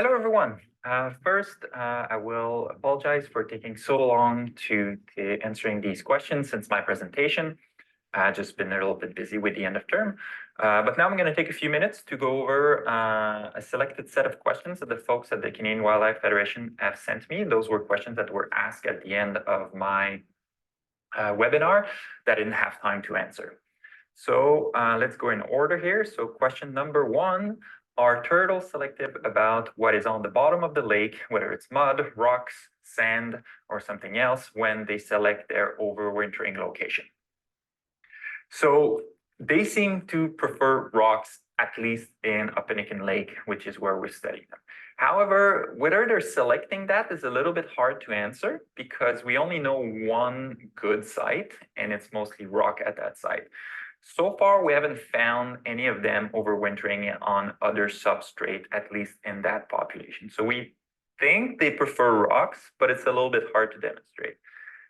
Hello, everyone. First, I will apologize for taking so long to answering these questions since my presentation. I've just been a little bit busy with the end of term. But now I'm going to take a few minutes to go over a selected set of questions that the folks at the Canadian Wildlife Federation have sent me. Those were questions that were asked at the end of my webinar that I didn't have time to answer. So let's go in order here. So question number one, are turtles selective about what is on the bottom of the lake, whether it's mud, rocks, sand, or something else when they select their overwintering location? So they seem to prefer rocks, at least in Opinican Lake, which is where we're studying them. However, whether they're selecting that is a little bit hard to answer because we only know one good site, and it's mostly rock at that site. So far, we haven't found any of them overwintering on other substrate, at least in that population. So we think they prefer rocks, but it's a little bit hard to demonstrate.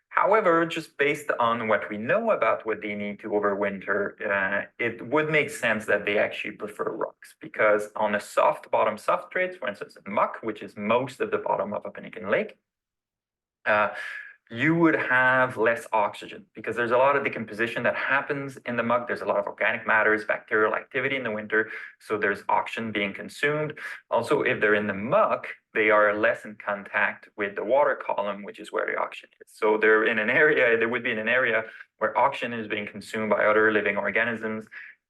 However, just based on what we know about what they need to overwinter, it would make sense that they actually prefer rocks because on a soft bottom substrates, for instance, muck, which is most of the bottom of Opinican Lake, you would have less oxygen because there's a lot of decomposition that happens in the muck. There's a lot of organic matters, bacterial activity in the winter. So there's oxygen being consumed. Also, if they're in the muck, they are less in contact with the water column, which is where the oxygen is. So they're in an area, they would be in an area where oxygen is being consumed by other living organisms,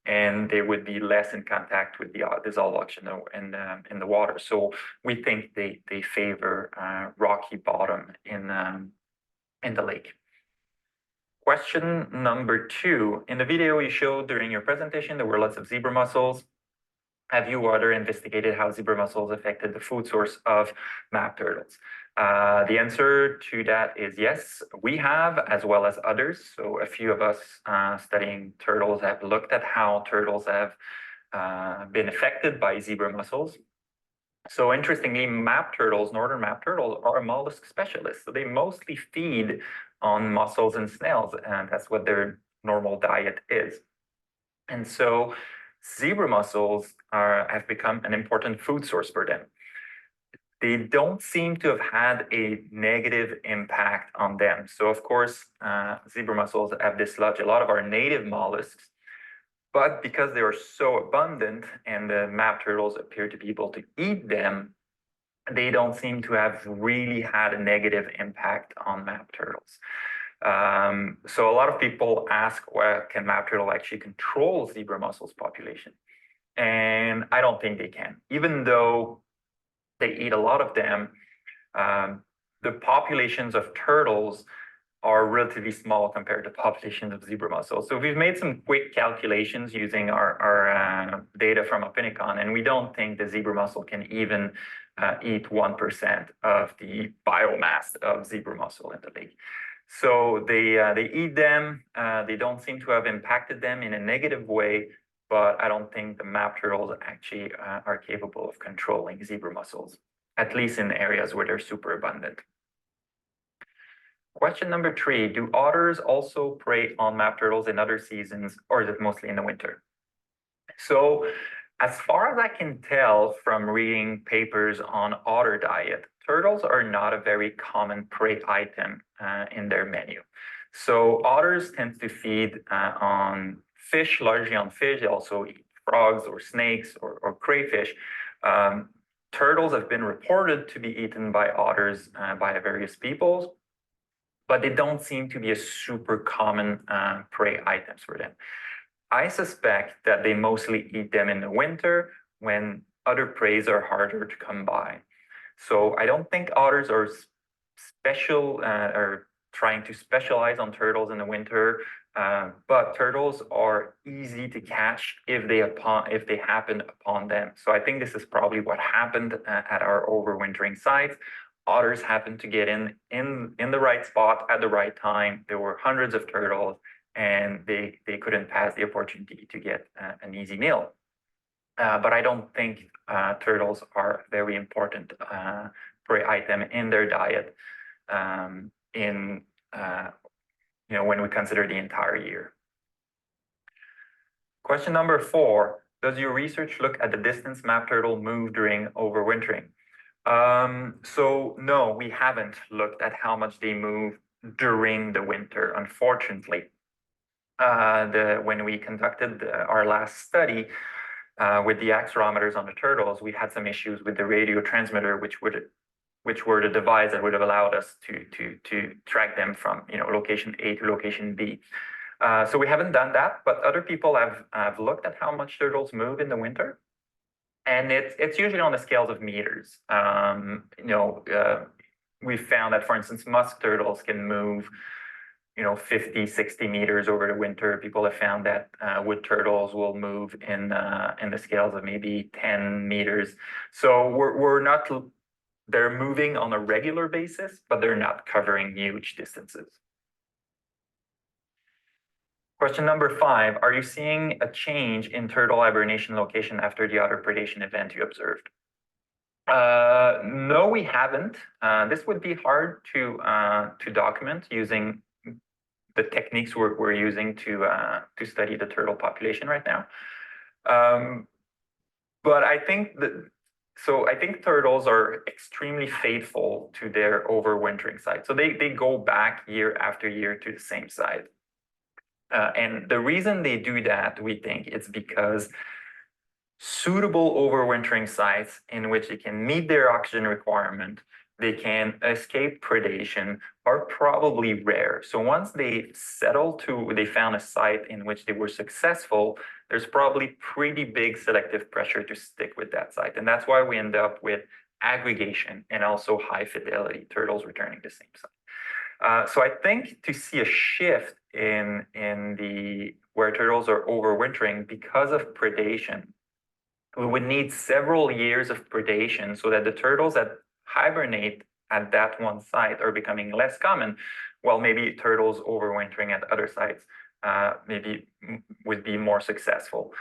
and they would be less in contact with the dissolved oxygen in the water. So we think they favor rocky bottom in the lake. Question number two. In the video you showed during your presentation, there were lots of zebra mussels. Have you or other investigated how zebra mussels affected the food source of map turtles? The answer to that is yes, we have, as well as others. So a few of us studying turtles have looked at how turtles have been affected by zebra mussels. So interestingly, map turtles, northern map turtles, are mollusk specialists. So they mostly feed on mussels and snails, and that's what their normal diet is. And so zebra mussels have become an important food source for them. They don't seem to have had a negative impact on them. So of course, zebra mussels have dislodged a lot of our native mollusks, but because they are so abundant and the map turtles appear to be able to eat them, they don't seem to have really had a negative impact on map turtles. So a lot of people ask, well, can map turtle actually control zebra mussels population? And I don't think they can. Even though they eat a lot of them, the populations of turtles are relatively small compared to populations of zebra mussels. So we've made some quick calculations using our data from Oppinicon, and we don't think the zebra mussel can even eat 1% of the biomass of zebra mussel in the lake. So they eat them. They don't seem to have impacted them in a negative way, but I don't think the map turtles actually are capable of controlling zebra mussels, at least in areas where they're super abundant. Question number three, do otters also prey on map turtles in other seasons, or is it mostly in the winter? So as far as I can tell from reading papers on otter diet, turtles are not a very common prey item in their menu. So otters tend to feed on fish, largely on fish. They also eat frogs or snakes or crayfish. Turtles have been reported to be eaten by otters by various peoples, but they don't seem to be a super common prey items for them. I suspect that they mostly eat them in the winter when other preys are harder to come by. So I don't think otters are special or trying to specialize on turtles in the winter, but turtles are easy to catch if they happen upon them. So I think this is probably what happened at our overwintering sites. Otters happened to get in the right spot at the right time. There were hundreds of turtles, and they couldn't pass the opportunity to get an easy meal. But I don't think turtles are a very important prey item in their diet when we consider the entire year. Question number 4, does your research look at the distance map turtle move during overwintering? So no, we haven't looked at how much they move during the winter, unfortunately. When we conducted our last study with the accelerometers on the turtles, we had some issues with the radio transmitter, which were the device that would have allowed us to track them from location A to location B. So we haven't done that, but other people have looked at how much turtles move in the winter, and it's usually on the scales of meters. We found that, for instance, musk turtles can move 50, 60 meters over the winter. People have found that wood turtles will move in the scales of maybe 10 meters. So we're not, they're moving on a regular basis, but they're not covering huge distances. Question number 5, are you seeing a change in turtle hibernation location after the otter predation event you observed? No, we haven't. This would be hard to document using the techniques we're using to study the turtle population right now. But I think turtles are extremely faithful to their overwintering site. So they go back year after year to the same site. And the reason they do that, we think, it's because suitable overwintering sites in which they can meet their oxygen requirement, they can escape predation, are probably rare. So once they found a site in which they were successful, there's probably pretty big selective pressure to stick with that site. And that's why we end up with aggregation and also high fidelity turtles returning to the same site. So I think to see a shift in where turtles are overwintering because of predation, we would need several years of predation so that the turtles that hibernate at that one site are becoming less common, while maybe turtles overwintering at other sites maybe would be more successful.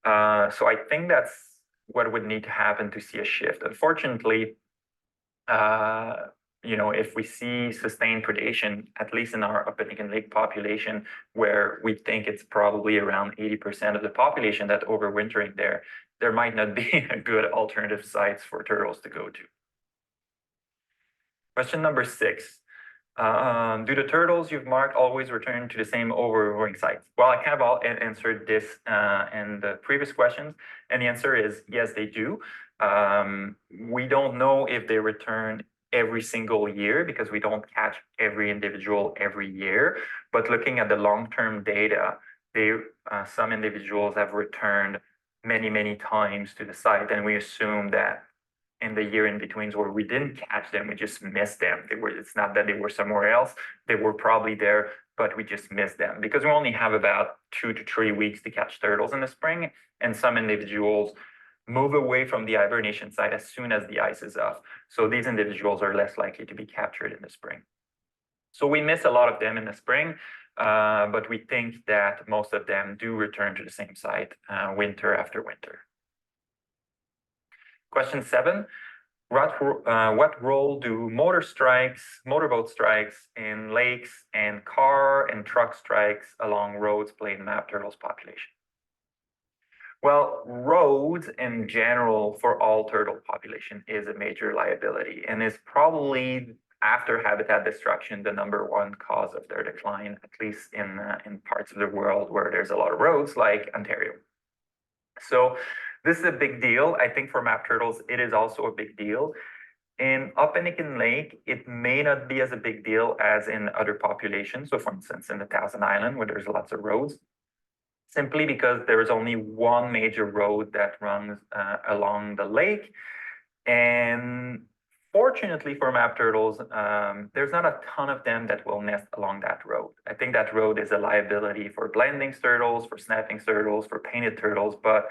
So I think that's what would need to happen to see a shift. Unfortunately, if we see sustained predation, at least in our Upper Lake population, where we think it's probably around 80% of the population that overwintering there might not be a good alternative sites for turtles to go to. Question number 6. Do the turtles you've marked always return to the same overwintering sites? Well, I kind of answered this in the previous questions, and the answer is yes, they do. We don't know if they return every single year because we don't catch every individual every year. But looking at the long-term data, some individuals have returned many, many times to the site, and we assume that in the year in betweens where we didn't catch them, we just missed them. It's not that they were somewhere else, they were probably there, but we just missed them because we only have about 2 to 3 weeks to catch turtles in the spring, and some individuals move away from the hibernation site as soon as the ice is off. So these individuals are less likely to be captured in the spring. So we miss a lot of them in the spring, but we think that most of them do return to the same site winter after winter. Question 7, what role do motorboat strikes in lakes and car and truck strikes along roads play in map turtles population? Well, roads in general for all turtle population is a major liability and is probably, after habitat destruction, the #1 cause of their decline, at least in parts of the world where there's a lot of roads like Ontario. So this is a big deal. I think for map turtles, it is also a big deal. In Upper Lake, it may not be as a big deal as in other populations. So for instance, in the Thousand Island, where there's lots of roads, simply because there is only one major road that runs along the lake. And fortunately for map turtles, there's not a ton of them that will nest along that road. I think that road is a liability for blending turtles, for snapping turtles, for painted turtles, but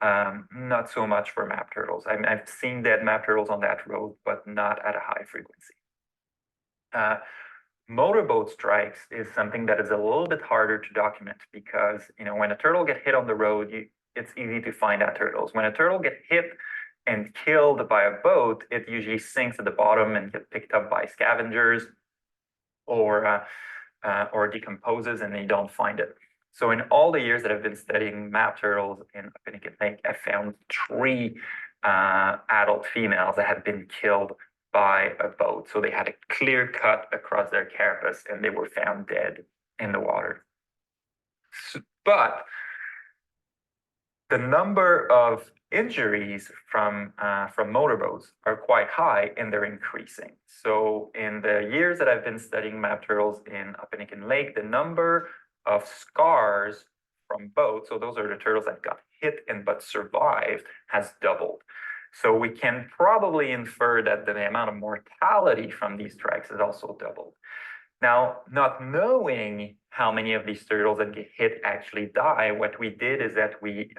not so much for map turtles. I've seen dead map turtles on that road, but not at a high frequency. Motorboat strikes is something that is a little bit harder to document because when a turtle gets hit on the road, it's easy to find out turtles. When a turtle gets hit and killed by a boat, it usually sinks at the bottom and gets picked up by scavengers or decomposes, and they don't find it. So in all the years that I've been studying map turtles in Upper Lake, I found 3 adult females that had been killed by a boat. So they had a clear cut across their carapace and they were found dead in the water. But the number of injuries from motorboats are quite high and they're increasing. So in the years that I've been studying map turtles in Upper Lake, the number of scars from boats, so those are the turtles that got hit and but survived, has doubled. So we can probably infer that the amount of mortality from these strikes has also doubled. Now, not knowing how many of these turtles that get hit actually die, what we did is that we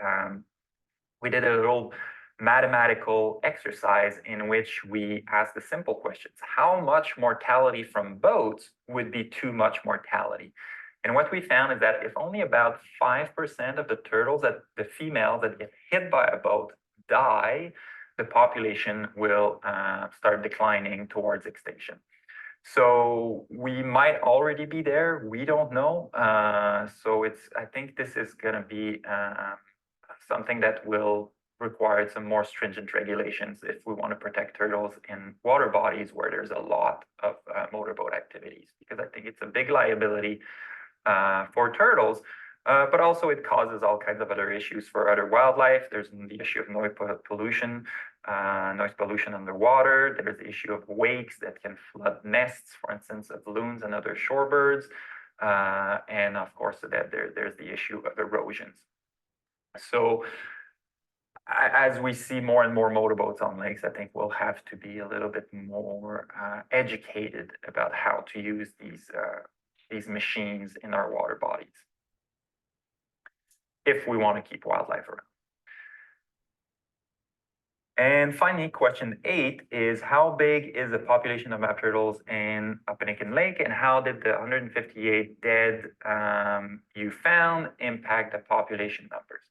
did a little mathematical exercise in which we asked the simple questions. How much mortality from boats would be too much mortality? And what we found is that if only about 5% of the turtles, that the females that get hit by a boat die, the population will start declining towards extinction. So we might already be there. We don't know. So I think this is going to be something that will require some more stringent regulations if we want to protect turtles in water bodies where there's a lot of motorboat activities, because I think it's a big liability for turtles. But also it causes all kinds of other issues for other wildlife. There's the issue of noise pollution underwater. There's the issue of wakes that can flood nests, for instance, of loons and other shorebirds. And of course, there's the issue of erosions. So as we see more and more motorboats on lakes, I think we'll have to be a little bit more educated about how to use these machines in our water bodies if we want to keep wildlife around. And finally, question 8 is, how big is the population of map turtles in Upper Lake, and how did the 158 dead you found impact the population numbers?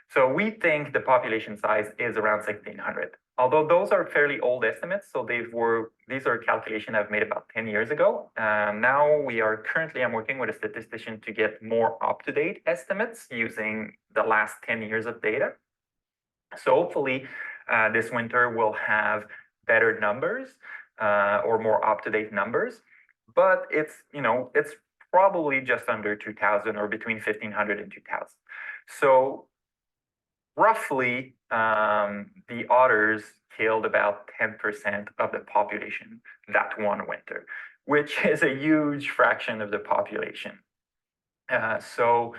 So we think the population size is around 1,600, although those are fairly old estimates. So these are calculations I've made about 10 years ago. Now I'm working with a statistician to get more up-to-date estimates using the last 10 years of data. So hopefully this winter we'll have better numbers or more up-to-date numbers, but it's probably just under 2,000 or between 1,500 and 2,000. So roughly, the otters killed about 10% of the population that one winter, which is a huge fraction of the population. So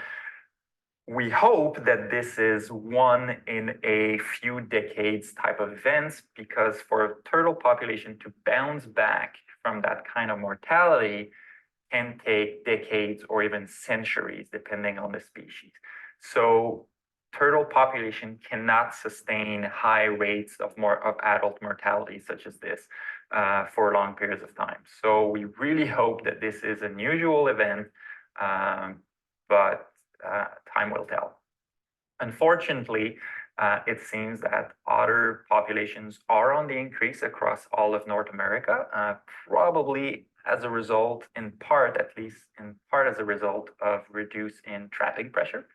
we hope that this is one in a few decades type of events, because for a turtle population to bounce back from that kind of mortality can take decades or even centuries, depending on the species. So turtle population cannot sustain high rates of adult mortality such as this for long periods of time. So we really hope that this is an unusual event, but time will tell. Unfortunately, it seems that otter populations are on the increase across all of North America, probably as a result, at least in part as a result of reduce in trapping pressure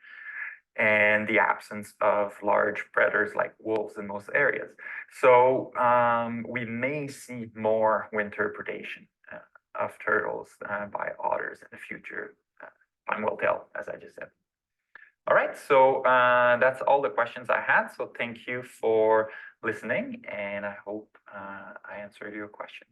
and the absence of large predators like wolves in most areas. So we may see more winter predation of turtles by otters in the future. Time will tell, as I just said. All right, so that's all the questions I had. So thank you for listening, and I hope I answered your questions.